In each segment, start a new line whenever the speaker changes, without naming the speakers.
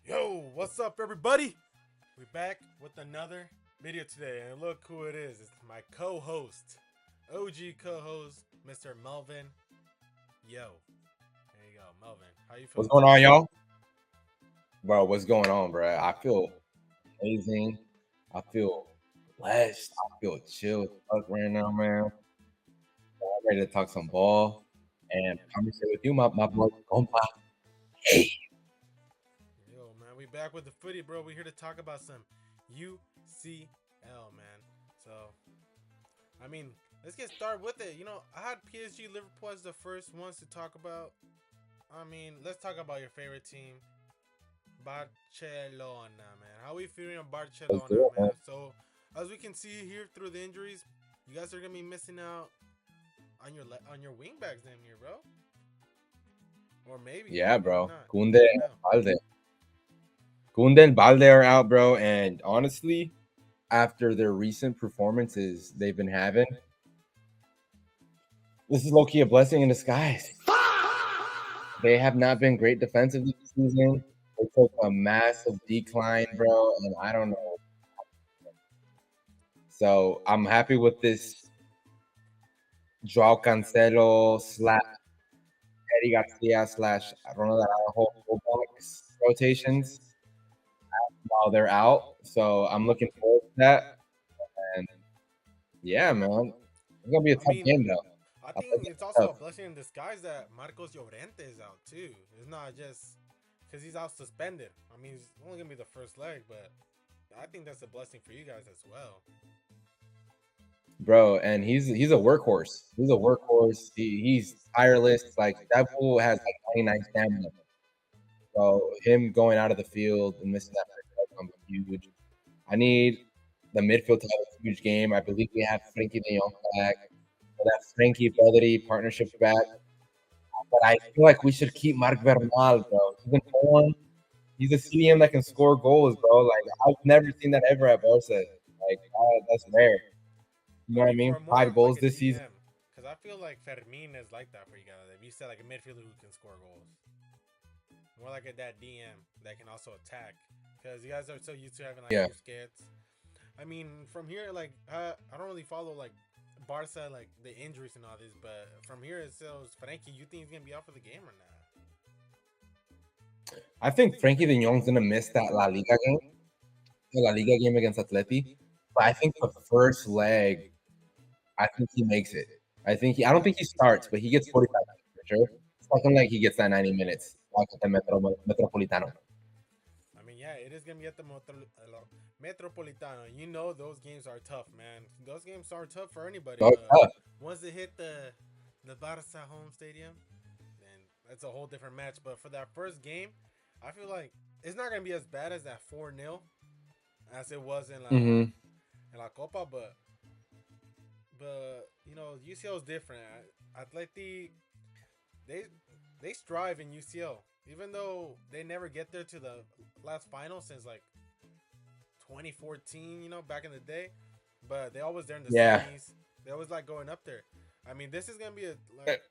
Yo, what's up, everybody? We're back with another video today, and look who it is. It's my co-host, OG co-host, Mr. Melvin. Yo, there you go, Melvin. How you
What's
feeling
going
today?
on, y'all? Bro, what's going on, bro? I feel amazing. I feel blessed. I feel chill as fuck right now, man. I'm ready to talk some ball and conversate with you, my boy, compa. Hey.
Yo, man, we back with the footy, bro. We here to talk about some UCL, man. So, I mean, let's get started with it. I had PSG Liverpool as the first ones to talk about. I mean, let's talk about your favorite team, Barcelona, man. How we feeling on
Let's
Barcelona,
do it, man.
man? So, as we can see here through the injuries, you guys are gonna be missing out on your wingbacks, damn near, bro. Or
Yeah,
maybe
bro.
not.
Kunde
You never
and
know.
Balde. Kunde and Balde are out, bro. And honestly, after their recent performances they've been having, this is low-key a blessing in disguise. They have not been great defensively this season. They took a massive decline, bro, and I don't know. So I'm happy with this Joao Cancelo slash Eddie Garcia slash Ronald Araujo fullbacks rotations while they're out. So I'm looking forward to that. And yeah, man, it's gonna be a
I
tough
mean,
game though.
I
I think
think it's
it's
also
tough,
a blessing in disguise that Marcos Llorente is out too. It's not just because he's out suspended. I mean, it's only gonna be the first leg, but I think that's a blessing for you guys as well.
bro. And he's a workhorse. He's a workhorse. He's tireless. Like that fool has like 99 stamina. So him going out of the field and missing that first touchdown was huge. I need the midfield to have a huge game. I believe we have Frankie de Jong back. So that Frankie Pedri partnership's back. But I feel like we should keep Mark Bernal, bro. He's been on. He's a CDM that can score goals, bro. Like I've never seen that ever at Barca. Like that's rare. You know
I
what I
mean,
mean?
for more
5 goals
like a
this season.
DM, because I feel like Fermin is like that for you guys. If you said like a midfielder who can score goals, more like that DM that can also attack. Because you guys are so used to having like
Yeah.
Busquets. I mean, from here, like I don't really follow like Barca, like the injuries and all this, but from here it says Frankie. You think he's gonna be out for the game or not?
I think Frankie de Jong's gonna miss that La Liga game, the La Liga game against Atleti. But I think the first leg, I think he makes it. I don't think he starts, but he gets 45 minutes for sure. It's looking like he gets that 90 minutes like at the Metropolitano.
I mean, yeah, it is gonna be at the Metropolitano. You know those games are tough, man. Those games are tough for anybody,
So it's
but
tough.
once they hit the Barca home stadium, then that's a whole different match. But for that first game, I feel like it's not gonna be as bad as that 4-0 as it was
Hmm.
in La Copa, but UCL is different. Atleti, they they strive in UCL, even though they never get there to the last final since like 2014. Back in the day, but they always there in the
Yeah.
semis. They always like going up there. I mean, this is gonna be a like.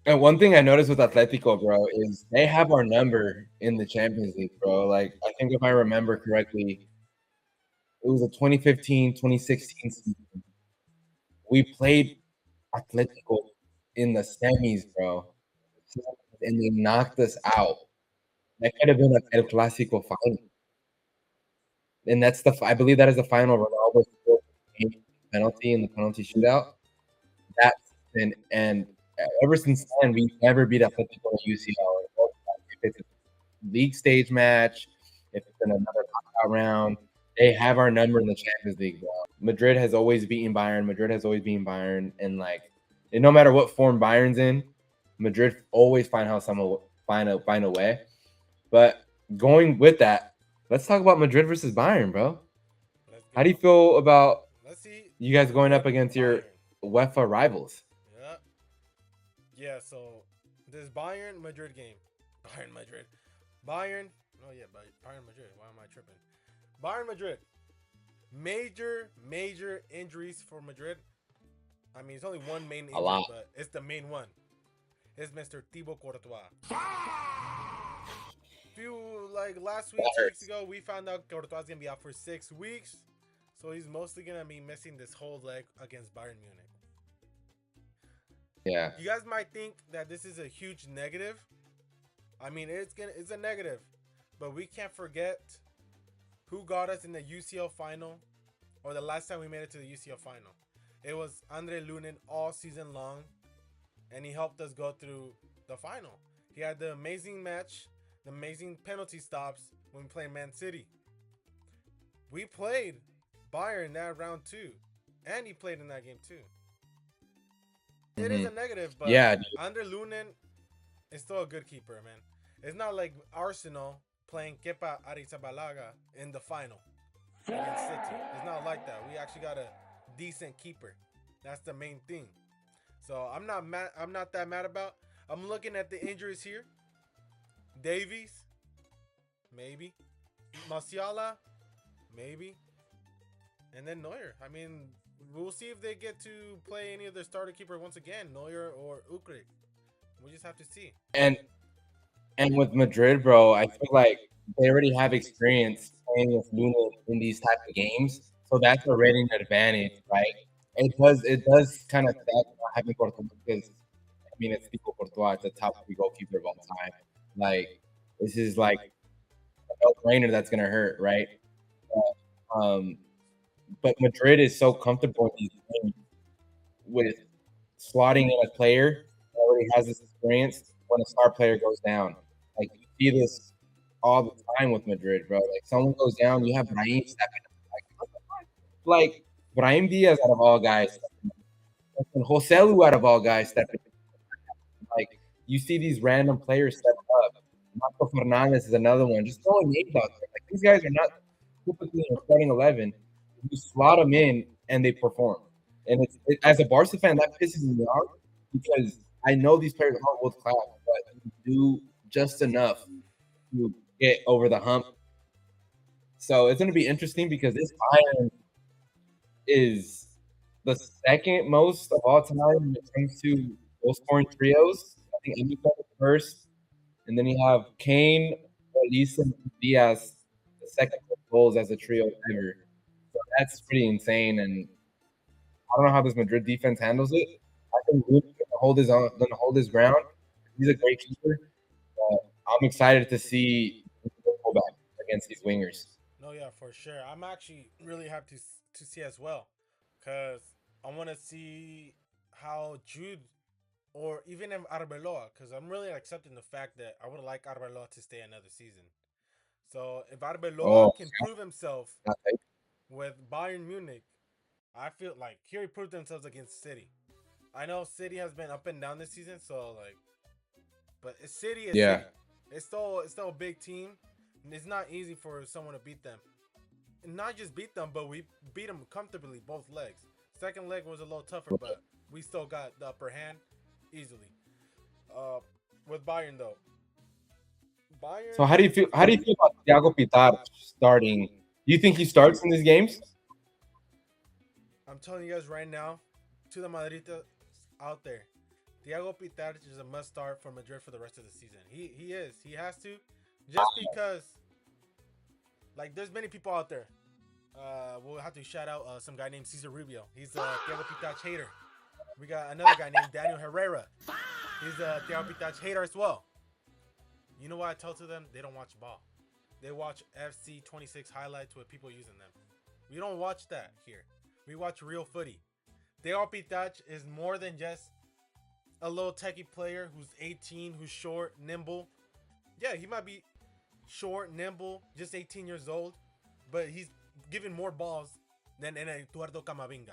And one thing I noticed with Atletico, bro, is they have our number in the Champions League, bro. Like, I think if I remember correctly, it was a 2015, 2016 season. We played Atletico in the semis, bro, and they knocked us out. That could have been an El Clasico final. And I believe that is the final Ronaldo scored penalty in the penalty shootout. That and ever since then, we never beat Atletico in UCL. If it's a league stage match, if it's in another knockout round, they have our number in the Champions League, bro. Madrid has always beaten Bayern. Madrid has always beaten Bayern, and no matter what form Bayern's in, Madrid always find a way. But going with that, let's talk about Madrid versus Bayern, bro.
Let's
How do you
go.
feel about
Let's see
you guys
who's
going up
repping
against your
Bayern.
UEFA rivals?
Yeah, yeah. So this Bayern Madrid game, Bayern Madrid, Bayern. Oh yeah, Bayern Madrid. Why am I tripping? Bayern Madrid. Major injuries for Madrid. I mean, it's only one main
A
injury,
lot.
but it's the main one. It's Mr. Thibaut Courtois. Few like last week, 2 weeks ago, we found out Courtois is gonna be out for 6 weeks, so he's mostly gonna be missing this whole leg against Bayern Munich.
Yeah.
You guys might think that this is a huge negative. I mean, it's a negative, but we can't forget who got us in the UCL final, or the last time we made it to the UCL final. It was Andre Lunin all season long, and he helped us go through the final. He had the amazing match, the amazing penalty stops when we played Man City. We played Bayern that round too, and he played in that game too. It is a negative, but
yeah,
Andre Lunin is still a good keeper, man. It's not like Arsenal playing Kepa Arrizabalaga in the final against City. It's not like that. We actually got a decent keeper. That's the main thing. So I'm not mad. I'm not that mad about. I'm looking at the injuries here. Davies, maybe. Musiala, maybe. And then Neuer. I mean, we'll see if they get to play any of their starter keeper once again, Neuer or Ukrik. We just have to see.
And with Madrid, bro, I feel like they already have experience playing with Luna in these type of games, so that's already an advantage, right? It does kind of sad not having Courtois because I mean it's Thibaut Courtois, it's a top 3 goalkeeper of all time. Like this is like a no-brainer that's gonna hurt, right? But Madrid is so comfortable in these games with slotting in a player that already has this experience when a star player goes down. Like you see this all the time with Madrid, bro. Like someone goes down, you have Brahim stepping up. Like Brahim Diaz out of all guys, and Joselu out of all guys stepping up. Like you see these random players step up. Marco Fernandez is another one. Just throwing names out there. Like these guys are not typically in starting 11. You slot them in and they perform. And as a Barca fan, that pisses me off because I know these players aren't world class, but do just enough to get over the hump. So it's going to be interesting because this Bayern is the second most of all time when it comes to goal scoring trios. I think Embiid is first, and then you have Kane, Elisa, and Diaz, the second most goals as a trio ever. So that's pretty insane, and I don't know how this Madrid defense handles it. I think Luke's going to hold his ground. He's a great keeper. I'm excited to see him go back against these wingers.
No, yeah, for sure. I'm actually really happy to see as well, because I want to see how Jude or even if Arbeloa, because I'm really accepting the fact that I would like Arbeloa to stay another season. So if Arbeloa can prove himself with Bayern Munich, I feel like he already proved themselves against City. I know City has been up and down this season, so like, but City is City. It's still a big team, and it's not easy for someone to beat them. And not just beat them, but we beat them comfortably both legs. Second leg was a little tougher, but we still got the upper hand easily. With Bayern though. Bayern.
So how do you feel about Thiago Pitar starting? Do you think he starts in these games?
I'm telling you guys right now, to the Madriditas out there, Thiago Pitar is a must start for Madrid for the rest of the season. He is. He has to, just because. Like, there's many people out there. We'll have to shout out some guy named Cesar Rubio. He's a Thiago Pitar hater. We got another guy named Daniel Herrera. He's a Thiago Pitar hater as well. You know what I tell to them? They don't watch ball. They watch FC 26 highlights with people using them. We don't watch that here. We watch real footy. Thiago Pitar is more than just a little techie player who's 18, who's short, nimble. Yeah, he might be short, nimble, just 18 years old, but he's given more balls than Eduardo Camavinga.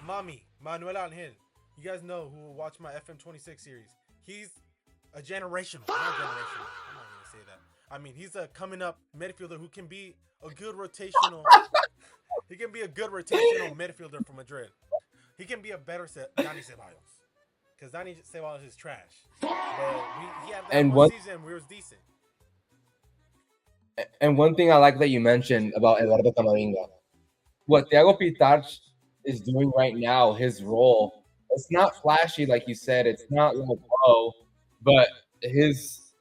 Mami, Manuel Angel. You guys know who will watch my FM26 series. He's a generational. Not generational. I'm not going to say that. I mean, he's a coming up midfielder who can be a good rotational. He can be a good rotational midfielder for Madrid. He can be a better Dani Ceballos. Because Dani Ceballos is trash. But he had that one season where it was decent.
And one thing I like that you mentioned about Eduardo Camavinga, what Thiago Pitar is doing right now, his role, it's not flashy like you said, it's not low, but his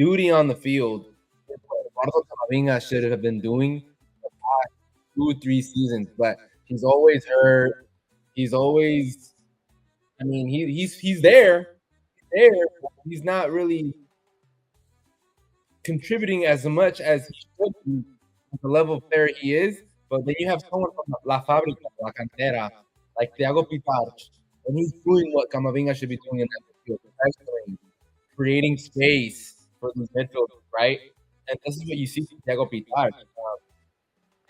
duty on the field is what Eduardo Camavinga should have been doing the past 2-3 seasons, but he's always hurt. He's always, I mean, he's there, but he's not really contributing as much as he should be at the level of player he is. But then you have someone from La Fábrica, La Cantera, like Thiago Pitarch, and he's doing what Camavinga should be doing in that midfield, pressuring, creating space for these midfielders, right? And this is what you see from Thiago Pitarch.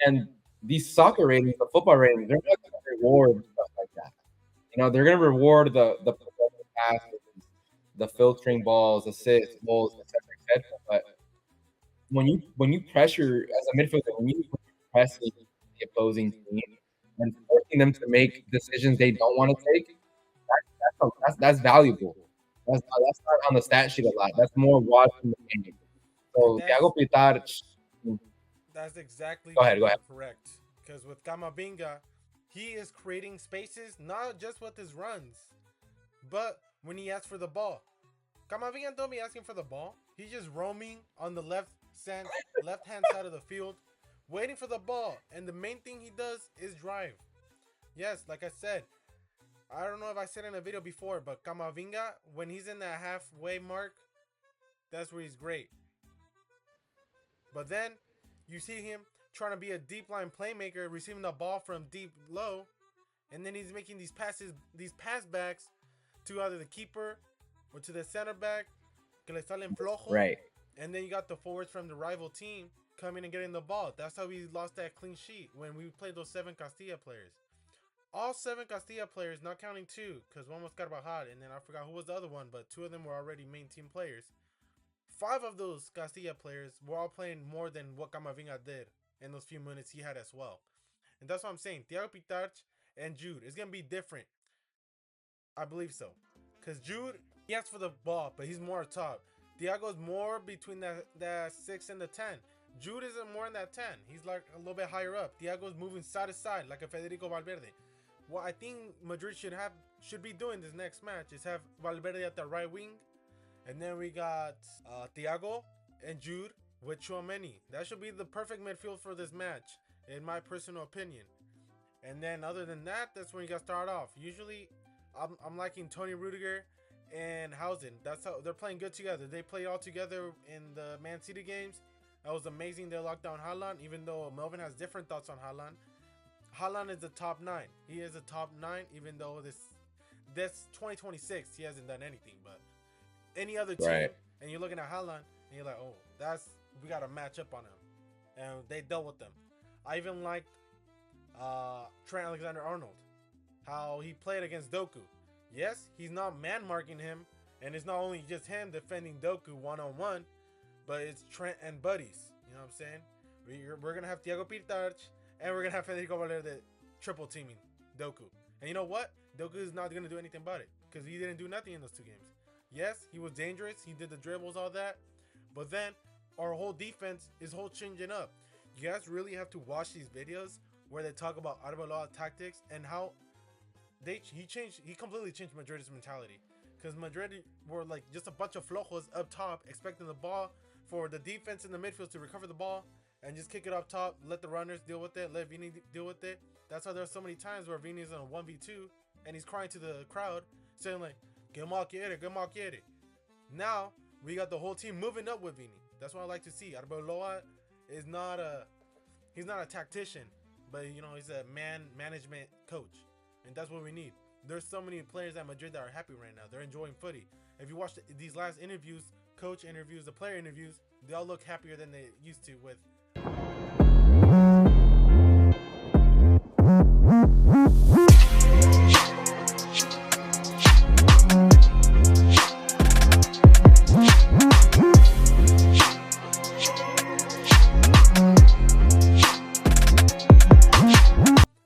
And these soccer ratings, the football ratings, they're not going to reward stuff like that. You know, they're going to reward the passes, the filtering balls, assists, goals, etc. But when you pressure as a midfielder, when you press the opposing team and forcing them to make decisions they don't want to take, that's valuable. That's not on the stat sheet a lot. That's more watching the game. So Thiago Pitarch.
That's exactly
go ahead.
Correct. Because with Camavinga, he is creating spaces not just with his runs, but when he asks for the ball. Camavinga don't be asking for the ball. He's just roaming on the left-hand side of the field, waiting for the ball. And the main thing he does is drive. Yes, like I said, I don't know if I said in a video before, but Camavinga, when he's in that halfway mark, that's where he's great. But then you see him trying to be a deep line playmaker, receiving the ball from deep low, and then he's making these passes, these pass backs to either the keeper or to the center back, que le salen flojo.
Right.
And then you got the forwards from the rival team coming and getting the ball. That's how we lost that clean sheet when we played those 7 Castilla players. All 7 Castilla players, not counting 2, because one was Carvajal, and then I forgot who was the other one, but 2 of them were already main team players. 5 of those Castilla players were all playing more than what Camavinga did in those few minutes he had as well. And that's what I'm saying. Thiago Pitarch and Jude, it's going to be different. I believe so. Because Jude, he asks for the ball, but he's more up top. Thiago's more between that 6 and the 10. Jude isn't more in that 10. He's like a little bit higher up. Thiago's moving side to side like a Federico Valverde. What I think Madrid should be doing this next match is have Valverde at the right wing. And then we got Thiago and Jude with Tchouaméni. That should be the perfect midfield for this match, in my personal opinion. And then other than that, that's when you got to start off. Usually, I'm liking Tony Rudiger and Housen. That's how they're playing good together. They played all together in the Man City games. That was amazing. They locked down Haaland, even though Melvin has different thoughts on Haaland. Haaland is the top 9. He is a top 9, even though this 2026 he hasn't done anything. But any other team, right, and you're looking at Haaland, and you're like, oh, we got to match up on him. And they dealt with them. I even liked Trent Alexander-Arnold, how he played against Doku. Yes, he's not man-marking him, and it's not only just him defending Doku one-on-one, but it's Trent and buddies. You know what I'm saying? We're going to have Thiago Pitarch, and we're going to have Federico Valverde triple teaming Doku. And you know what? Doku is not going to do anything about it, because he didn't do nothing in those 2 games. Yes, he was dangerous. He did the dribbles, all that. But then our whole defense is changing up. You guys really have to watch these videos where they talk about Arbeloa tactics and how he completely changed Madrid's mentality. Because Madrid were like just a bunch of flojos up top, expecting the ball for the defense in the midfield to recover the ball and just kick it up top, let the runners deal with it, let Vini deal with it. That's why there's so many times where Vini's in a 1v2 and he's crying to the crowd, saying like, "Que mal quiere, que mal quiere." Now we got the whole team moving up with Vini. That's what I like to see. Arbeloa is he's not a tactician, but you know, he's a management coach, and that's what we need. There's so many players at Madrid that are happy right now. They're enjoying footy. If you watch these last interviews, coach interviews, the player interviews, they all look happier than they used to with.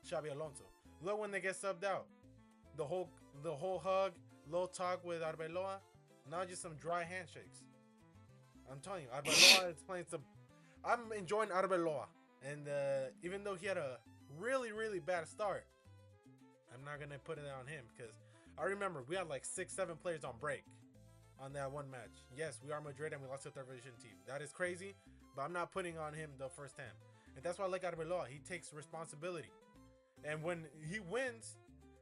Xabi Alonso. Look when they get subbed out. The whole hug, little talk with Arbeloa, not just some dry handshakes. I'm telling you, Arbeloa is playing some. I'm enjoying Arbeloa, and even though he had a really, really bad start, I'm not gonna put it on him because I remember we had like 6-7 players on break. on that one match. Yes, we are Madrid and we lost to a third division team. That is crazy, but I'm not putting on him the first time. And that's why I like Arbeloa. He takes responsibility. And when he wins,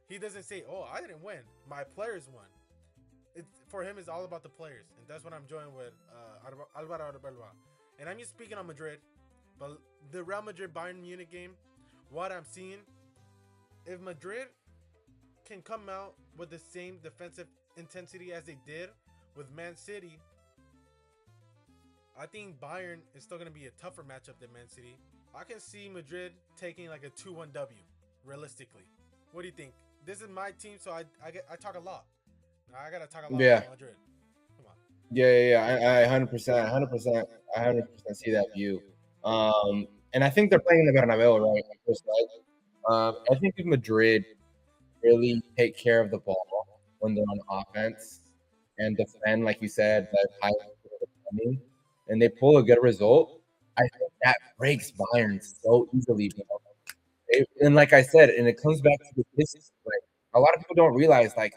he doesn't say, "Oh, I didn't win. My players won." For him, it's all about the players, and that's what I'm enjoying with Alvaro Arbeloa. And I'm just speaking on Madrid, but the Real Madrid Bayern Munich game, what I'm seeing, if Madrid can come out with the same defensive intensity as they did with Man City, I think Bayern is still going to be a tougher matchup than Man City. I can see Madrid taking like a 2-1 W, realistically. What do you think? This is my team, so I talk a lot. I got to talk a lot about Madrid. Come on.
Yeah. I 100%, 100%, I 100% see that view. And I think they're playing in the Bernabeu, right? First leg. I think if Madrid really take care of the ball when they're on offense and defend, like you said, that high defending, and they pull a good result, I think that breaks Bayern so easily, bro. And like I said, and it comes back to the history. Like a lot of people don't realize, like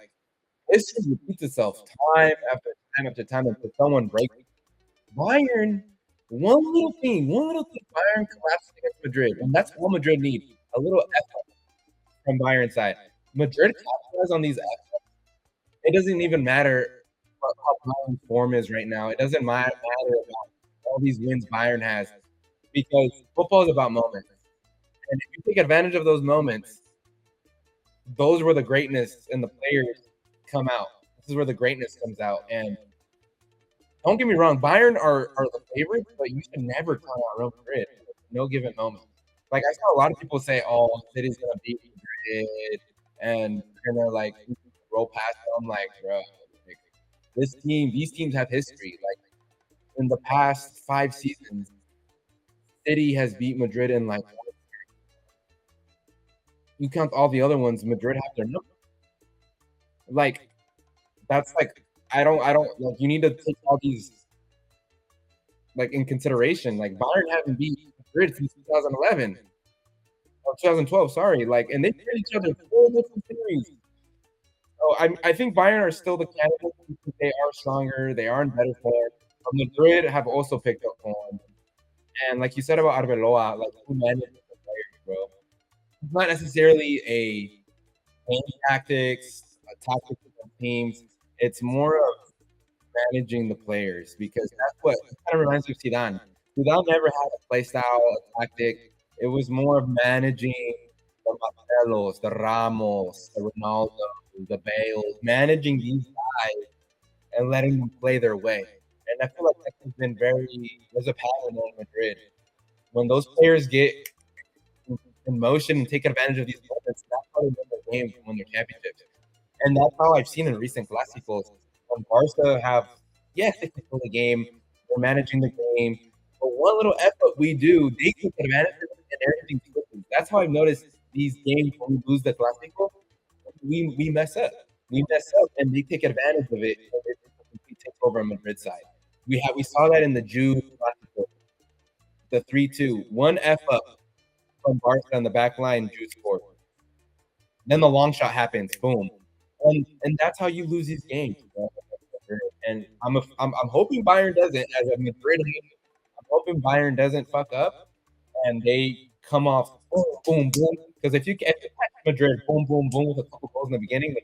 history repeats itself time after time after time until someone breaks it. Bayern, one little thing, Bayern collapses against Madrid, and that's all Madrid need. A little effort from Bayern side. Madrid capitalizes on these efforts. It doesn't even matter how Bayern's form is right now. It doesn't matter about all these wins Bayern has, because football is about moments. And if you take advantage of those moments, those where the greatness and the players come out. This is where the greatness comes out. And don't get me wrong, Bayern are the favorites, but you should never count out Real Madrid at no given moment. Like I saw a lot of people say, "Oh, City's gonna beat Madrid," and they're gonna like roll past them. Like, bro, like, these teams have history. Like in the past 5 seasons, City has beat Madrid in like you count all the other ones, Madrid have their number. Like that's like I don't like you need to take all these like in consideration. Like Bayern haven't beat Madrid since 2011 or 2012, sorry. Like and they played each other 4 different series. So I think Bayern are still the candidates because they are stronger, they are in better form. But Madrid have also picked up form. And like you said about Arbeloa, like who manages the players, bro? It's not necessarily a game tactics, a tactics of teams. It's more of managing the players because that's what it kind of reminds me of Zidane. Zidane never had a play style, a tactic. It was more of managing the Marcelos, the Ramos, the Ronaldo, the Bales, managing these guys and letting them play their way. And I feel like that has been there's a pattern in Madrid. When those players get in motion and take advantage of these moments, that's how they win their games and win their championships. And that's how I've seen in recent Clásicos. When Barca have, yes, they control the game, they're managing the game, but one little effort we do, they take advantage of it and everything quickly. That's how I've noticed these games when we lose the Clásico, we mess up. We mess up and they take advantage of it and they take over on Madrid side. We saw that in the June Clásico, the 3-2. One F up from Barca on the back line, Jude scored. Then the long shot happens, boom. And that's how you lose these games. Bro. And I'm hoping Bayern doesn't. As a Madrid, I'm hoping Bayern doesn't fuck up and they come off boom, boom, boom. Because if you catch Madrid, boom, boom, boom, with a couple goals in the beginning,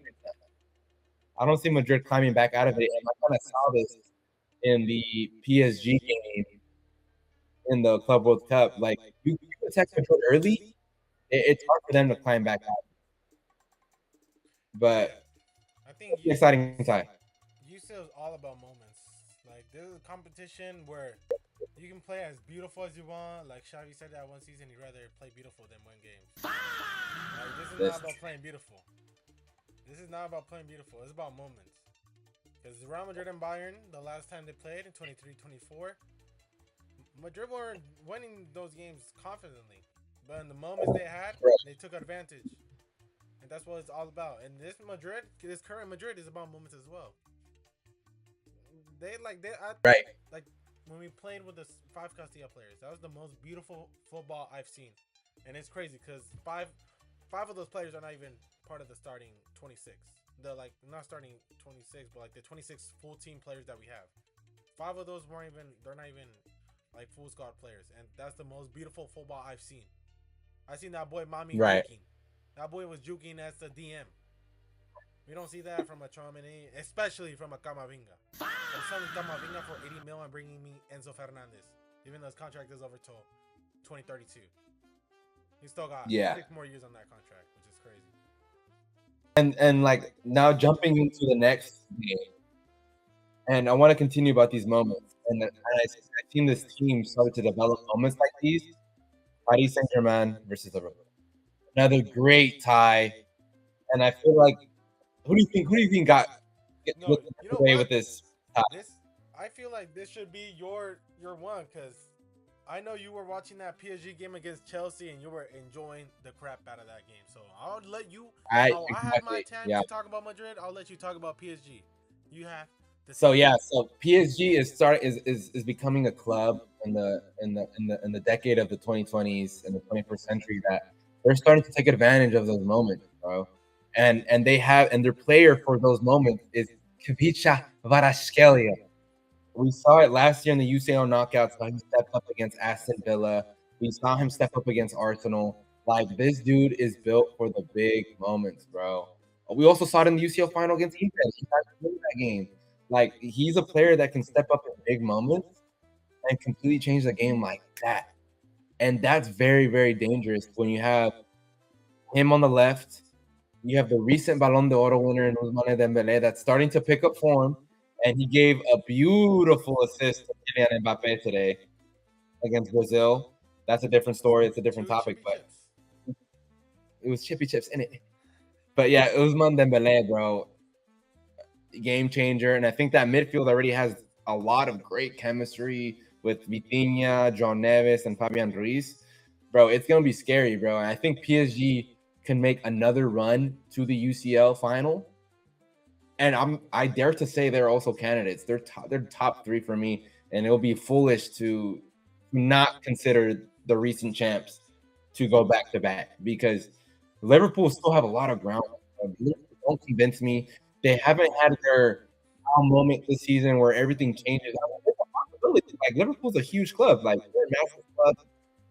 I don't see Madrid climbing back out of it. And I kind of saw this in the PSG game in the Club World Cup. Like you attack Madrid early, it's hard for them to climb back out. But
I think
it's an exciting time.
UCL is all about moments. Like this is a competition where you can play as beautiful as you want. Like Xavi said that one season, he'd rather play beautiful than win games. Like this is not about playing beautiful. This is not about playing beautiful. It's about moments. Because Real Madrid and Bayern, the last time they played in 23-24, Madrid weren't winning those games confidently. But in the moments they had, they took advantage. And that's what it's all about. And this current Madrid is about moments as well. Like when we played with the 5 Castilla players, that was the most beautiful football I've seen. And it's crazy because five of those players are not even part of the starting 26. the like not starting 26, but like the 26 full team players that we have. 5 of those weren't even. They're not even like full squad players, and that's the most beautiful football I've seen. I seen that boy Mommy
Right.
juking. That boy was juking as a DM. We don't see that from a Chouameni, especially from a Camavinga. I'm selling Camavinga for 80 mil and bringing me Enzo Fernandez, even though his contract is over till 2032. He still got
Yeah.
6 more years on that contract, which is crazy.
And like now jumping into the next game, and I want to continue about these moments. And I've seen this team start to develop moments like these. Paris Saint-Germain versus Liverpool. Another great tie. And I feel like who do you think got
No, you know
away
what?
with this tie?
This I feel like this should be your one because I know you were watching that PSG game against Chelsea and you were enjoying the crap out of that game. So I'll let you. I had my time to talk about Madrid. I'll let you talk about PSG. You have.
So PSG is becoming a club in the decade of the 2020s and the 21st century that they're starting to take advantage of those moments, bro. And their player for those moments is Kvicha Kvaratskhelia. We saw it last year in the UCL knockouts. He stepped up against Aston Villa. We saw him step up against Arsenal. Like, this dude is built for the big moments, bro. We also saw it in the UCL final against Inter. He tried to win that game. Like, he's a player that can step up in big moments and completely change the game like that. And that's very, very dangerous when you have him on the left. You have the recent Ballon d'Or winner in Ousmane Dembélé that's starting to pick up form. And he gave a beautiful assist to Kylian Mbappé today against Brazil. That's a different story. It's a different topic, but it was chippy chips in it. But yeah, Ousmane Dembélé, bro, game changer. And I think that midfield already has a lot of great chemistry with Vitinha, John Neves, and Fabian Ruiz. Bro, it's going to be scary, bro. And I think PSG can make another run to the UCL final. And I dare to say they're also candidates. They're top 3 for me, and it'll be foolish to not consider the recent champs to go back to back because Liverpool still have a lot of ground. Don't convince me. They haven't had their moment this season where everything changes. Like, Liverpool's a huge club. Like, they're a massive club,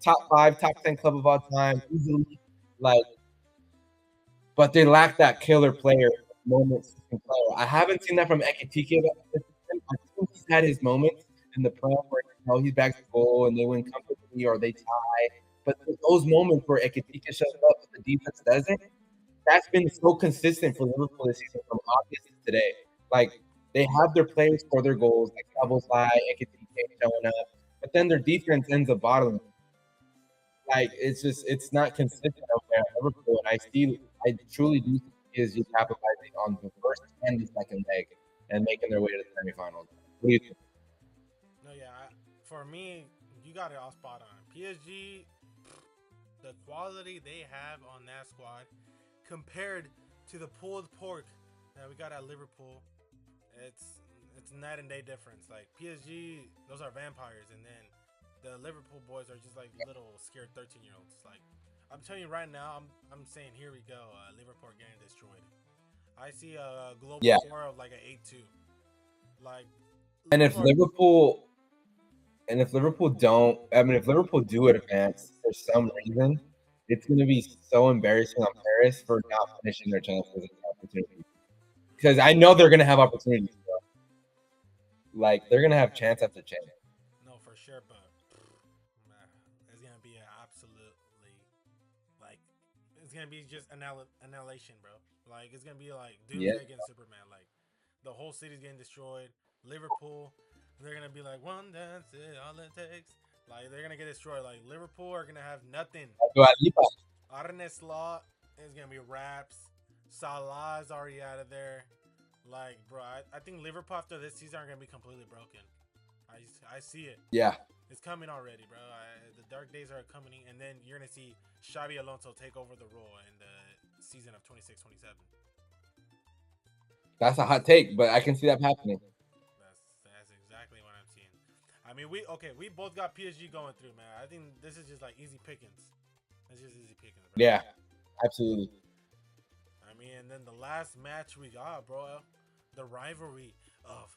top 5, top 10 club of all time, easily. Like, but they lack that killer player. Moments. I haven't seen that from Ekitike. I think he's had his moments in the Prem where he's back to goal and they win comfortably or they tie. But those moments where Ekitike shows up and the defense doesn't, that's been so consistent for Liverpool this season from August to today. Like, they have their players for their goals, like Szoboszlai, Ekitike showing up, but then their defense ends up bottling. Like, it's not consistent out there at Liverpool, and I truly do is just capitalizing on the first and the second leg and making their way to the semifinals. What do you think?
No, yeah. For me, you got it all spot on. PSG, the quality they have on that squad compared to the pulled pork that we got at Liverpool, it's night and day difference. Like, PSG, those are vampires, and then the Liverpool boys are just like little scared 13-year-olds. Like, I'm telling you right now, I'm saying here we go. Liverpool getting destroyed. I see a global score of like an 8-2. Like,
and if Liverpool do advance for some reason, it's going to be so embarrassing on Paris for not finishing their chances and opportunities. Because I know they're going to have opportunities. Bro. Like, they're going to have chance after chance.
No, for sure, but it's going to be an absolutely, like, it's going to be just annihilation, bro. Like, it's going to be like Doomsday against Superman. Like, the whole city's getting destroyed. Liverpool, they're going to be like, one dance is all it takes. Like, they're going to get destroyed. Like, Liverpool are going to have nothing. Arne Slot is going to be raps. Salah's already out of there. Like, bro, I think Liverpool after this season are going to be completely broken. I see it.
Yeah.
It's coming already, bro. The dark days are coming, and then you're going to see Xabi Alonso take over the role in the season of 26-27.
That's a hot take, but I can see that happening.
That's exactly what I'm seeing. I mean, we both got PSG going through, man. I think this is just like easy pickings. It's just easy pickings, bro.
Yeah, absolutely.
I mean, and then the last match we got, bro, the rivalry of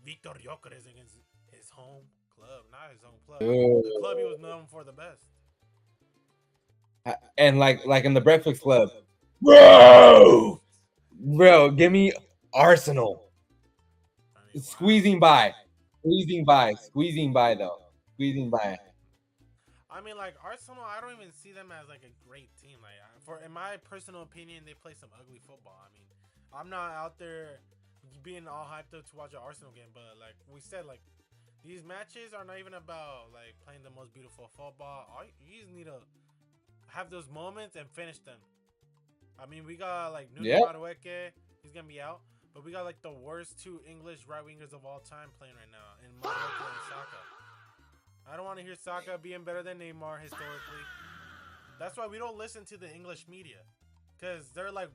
Victor Gyökeres against his home club, not his home club, the club he was known for the best.
And like in the Breakfast Club, bro, give me Arsenal. I mean, squeezing by though, squeezing by.
I mean, like Arsenal, I don't even see them as like a great team. Like, in my personal opinion, they play some ugly football. I mean, I'm not out there being all hyped up to watch an Arsenal game, but like we said, like these matches are not even about like playing the most beautiful football. You just need to have those moments and finish them. I mean, we got like Nuno Madueke, he's gonna be out, but we got like the worst two English right wingers of all time playing right now in Madueke and Saka. I don't want to hear Saka being better than Neymar historically. That's why we don't listen to the English media, because they're like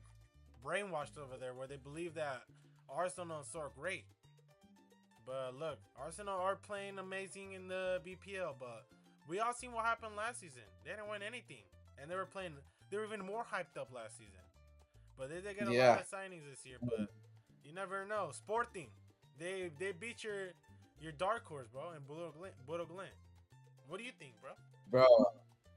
brainwashed over there, where they believe that Arsenal is so great. But look, Arsenal are playing amazing in the BPL, but we all seen what happened last season. They didn't win anything, and they were even more hyped up last season. But they did get a lot of signings this year, but you never know. Sporting, they beat your dark horse, bro, in Bodo Glimt. What do you think, bro?
Bro,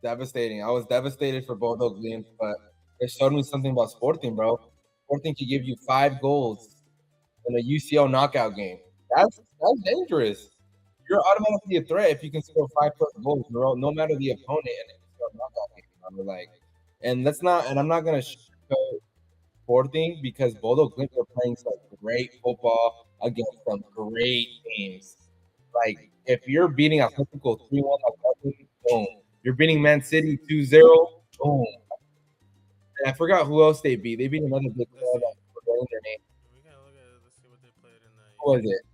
devastating. I was devastated for Bodo Glimt, but it showed me something about Sporting, bro. Sporting can give you 5 goals in a UCL knockout game. That's dangerous. You're automatically a threat if you can score 5+ goals, bro, no matter the opponent in a knockout game. I'm like, and I'm not gonna show Sporting, because Bodo Glimt are playing some great football against some great teams. Like, if you're beating Atletico 3-1, boom. You're beating Man City 2-0, boom. And I forgot who else they beat. They beat another big club. I'm forgetting their name.
We gotta look at it. Let's see what they played in the.
Who was it?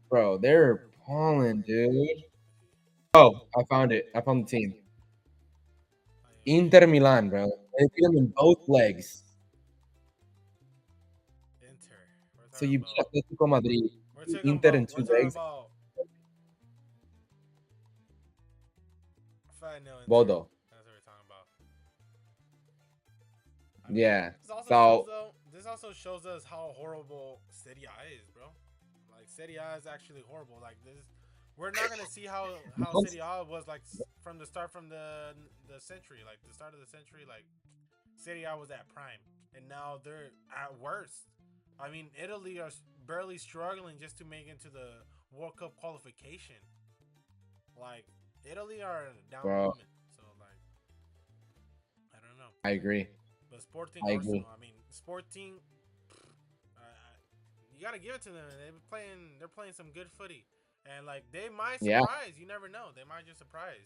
Bro, they're balling, dude. Oh, I found it. I found the team. Inter Milan, bro. They beat them in both legs.
Inter.
So you beat Atletico Madrid. Inter in 2 legs. Bodo.
That's what we're talking about.
Yeah.
This also shows us how horrible Serie A is, bro. Like, Serie A is actually horrible. Like, this, we're not gonna see how Serie A was like from the start, from the century, like the start of the century. Like, Serie A was at prime, and now they're at worst. I mean, Italy are barely struggling just to make into the World Cup qualification. Like, Italy are down movement, so like, I don't know.
I agree.
But Sporting, Arsenal, I mean, Sporting, you gotta give it to them. They're playing some good footy, and like, they might surprise. You never know. They might just surprise.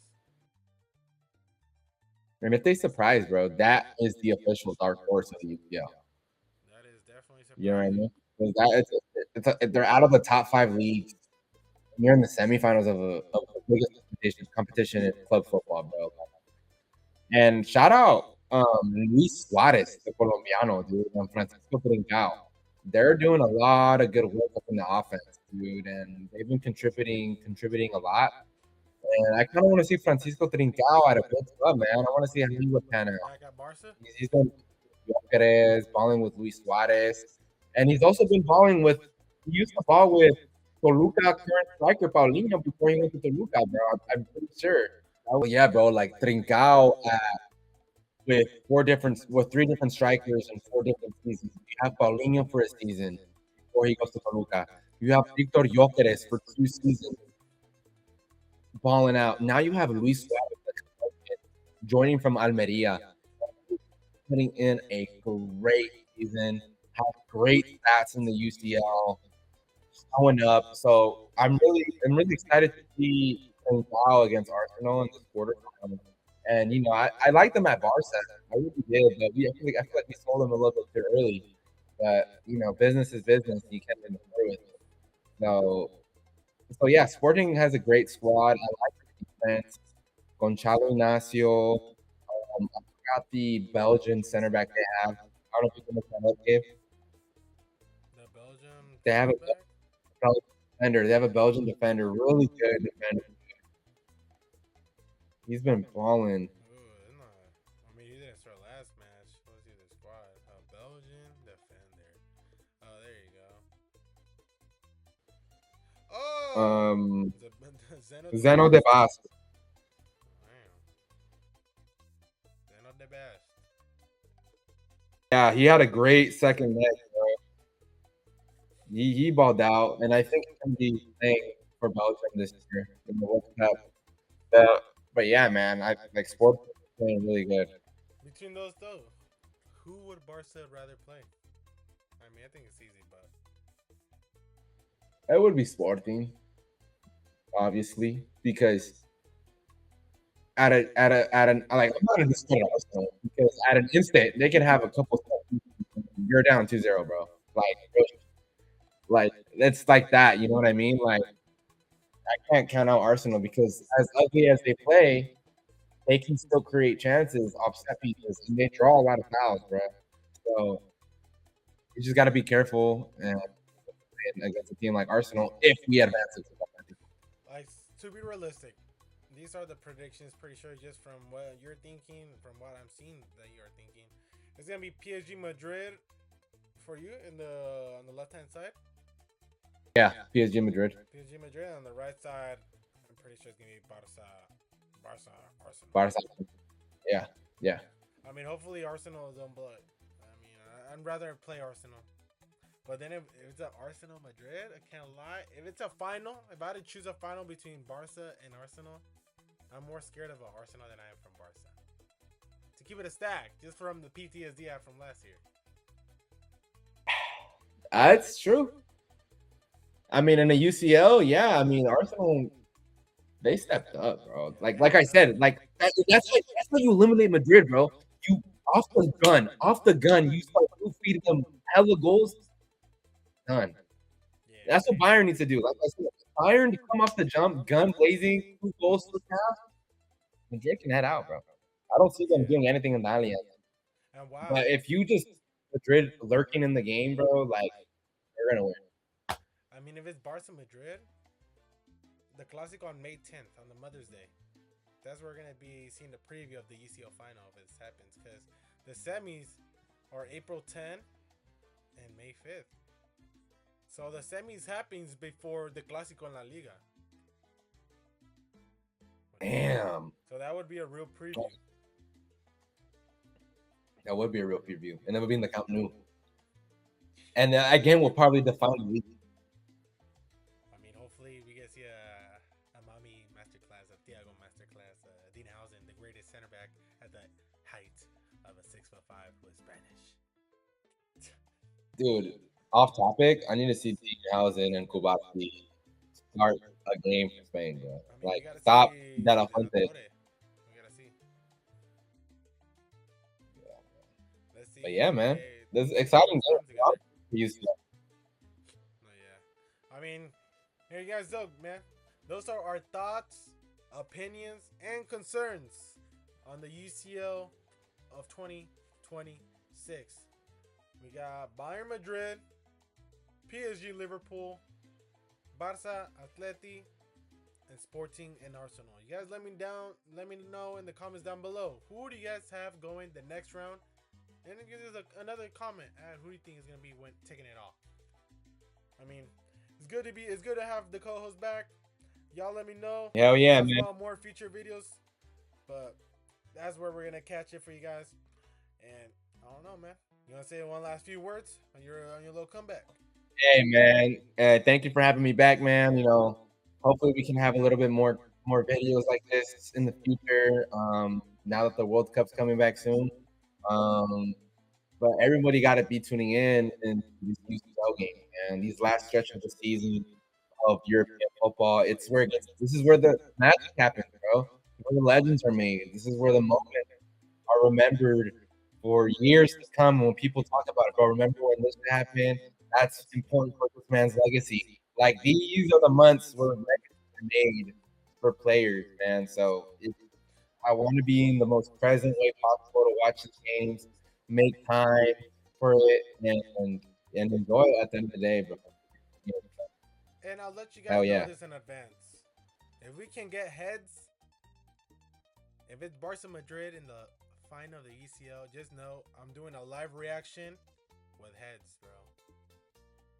And if they surprise, bro, that is the official dark horse of the UCL.
That is definitely surprising.
You know what I mean? They're out of the top 5 leagues. You're in the semifinals of the biggest competition in club football, bro. And shout out Luis Suarez, the Colombiano, dude, and Francisco Trincao. They're doing a lot of good work up in the offense, dude, and they've been contributing a lot. And I kind of want to see Francisco Trincao at a good club, man. I want to see how he would pan out. He's been balling with Luis Suarez, and he's also been balling with. He used to ball with Toluca current striker Paulinho before he went to Toluca, bro. I'm pretty sure. Oh yeah, bro. Like Trincao with 3 different strikers in 4 different seasons. You have Paulinho for a season before he goes to Toluca. You have Victor Gyökeres for 2 seasons balling out. Now you have Luis Suarez joining from Almeria, putting in a great season, have great stats in the UCL, showing up. So I'm really excited to see Trincao against Arsenal in this quarterfinal. And you know, I like them at Barca. I really did, but I feel like we sold them a little bit too early. But you know, business is business. You can't interfere with it. So yeah, Sporting has a great squad. I like the defense. Gonçalo Inácio. I forgot the Belgian center back they have. I don't know if you can look that up, Gabe.
The Belgium.
They have a defender. They have a Belgian defender, really good defender. He's been balling.
I mean, he didn't start last match. Let's see the squad.
Um,
Zeno
Zeno de Bas.
Zeno de best.
Yeah, he had a great second leg, bro. He balled out, and I think he's gonna be playing for Belgium this year in the World Cup. But yeah, man, I like sport playing really good.
Between those two, who would Barca rather play? I mean, I think it's easy, but
It would be Sporting, obviously, because at an like I'm not gonna discredit Arsenal because at an instant they can have a couple steps. You're down 2-0, bro. Like it's like that, you know what I mean? Like I can't count out Arsenal because as ugly as they play, they can still create chances off set pieces and they draw a lot of fouls, bro. So you just got to be careful and against a team like Arsenal if we advance it.
like to be realistic, these are the predictions. Pretty sure just from what you're thinking, from what I'm seeing that you are thinking, it's gonna be PSG Madrid for you in the on the left hand side.
Yeah, PSG Madrid.
PSG Madrid on the right side. I'm pretty sure it's gonna be Barca, Arsenal.
Barca. Yeah, yeah.
I mean, hopefully Arsenal don't blow it. I mean, I'd rather play Arsenal. But then if it's an Arsenal Madrid, I can't lie. If it's a final, if I had to choose a final between Barca and Arsenal, I'm more scared of Arsenal than I am from Barca. To keep it a stack, just from the PTSD I have from last year.
That's true. I mean, in the UCL, yeah. I mean, Arsenal, they stepped up, bro. Like I said, like that's how you eliminate Madrid, bro. You off the gun, you start feeding them hella goals. Done.
Yeah,
That's what Bayern needs to do. Like I said, Bayern to come off the jump, gun blazing, 2 goals to half. Madrid can head out, bro. I don't see them doing anything in the Allianz.
and wow.
But if you just Madrid lurking in the game, bro, like they're gonna win.
I mean, if it's Barca Madrid, the Clásico on May 10th on the Mother's Day. That's where we're gonna be seeing the preview of the UCL final if it happens, because the semis are April 10 and May 5th. So the semis happens before the Clásico en La Liga.
Damn.
So that would be a real preview.
That would be a real preview, and it would be in the Camp Nou. And again, we'll probably define the league.
I mean, hopefully we get to see a Mami masterclass, a Thiago masterclass, Dean Housen, the greatest center back at the height of a 6'5" who is Spanish.
Dude, off topic, I need to see Dean Housen and Kubasi start a game for Spain, bro.
I mean,
Like, stop that
Fuente.
offensive.
We gotta see. Let's see.
But yeah, man, this is exciting.
Oh, yeah. I mean, here you guys go, man. Those are our thoughts, opinions, and concerns on the UCL of 2026. We got Bayern Madrid, PSG Liverpool, Barca Atleti, and Sporting and Arsenal. You guys let me know in the comments down below. Who do you guys have going the next round? And give us another comment at who do you think is gonna be taking it off. I mean, it's good to have the co-host back. Y'all let me know.
Hell yeah, man.
More future videos, but that's where we're gonna catch it for you guys. And I don't know, man. You wanna say one last few words on your little comeback?
Hey, man. Thank you for having me back, man. You know, hopefully we can have a little bit more videos like this in the future. Now that the World Cup's coming back soon. But everybody got to be tuning in these UCL games, man. These last stretch of the season of European football, this is where the magic happens, bro. Where the legends are made. This is where the moments are remembered for years to come. When people talk about it, bro, remember when this happened? That's important for this man's legacy. Like, these are the months where legacies are made for players, man. So I want to be in the most present way possible to watch the games, make time for it, and enjoy it at the end of the day, bro.
And I'll let you guys know this in advance. If we can get heads, if it's Barca Madrid in the final of the UCL, just know I'm doing a live reaction with heads, bro.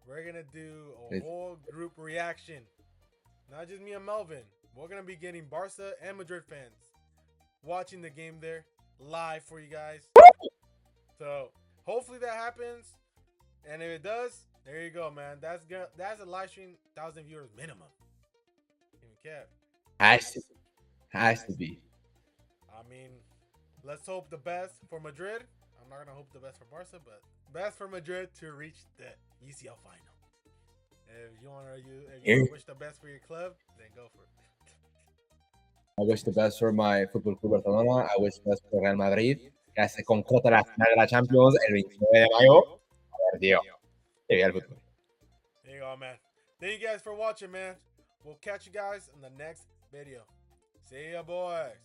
We're gonna do a whole group reaction not just me and Melvin. We're gonna be getting Barca and Madrid fans watching the game there live for you guys. So hopefully that happens, and if it does, there you go, man. That's a live stream, 1,000 viewers minimum. Even cap.
Has to be.
I mean, let's hope the best for Madrid. I'm not gonna hope the best for Barca, but best for Madrid to reach the UCL final. If you want to wish the best for your club, then go for it.
I wish the best for my Football Club Barcelona. I wish the best for Real Madrid, que se concreta la final de la Champions el 29 de mayo. A ver, tío.
There you go, man. Thank you guys for watching, man. We'll catch you guys in the next video. See ya, boys.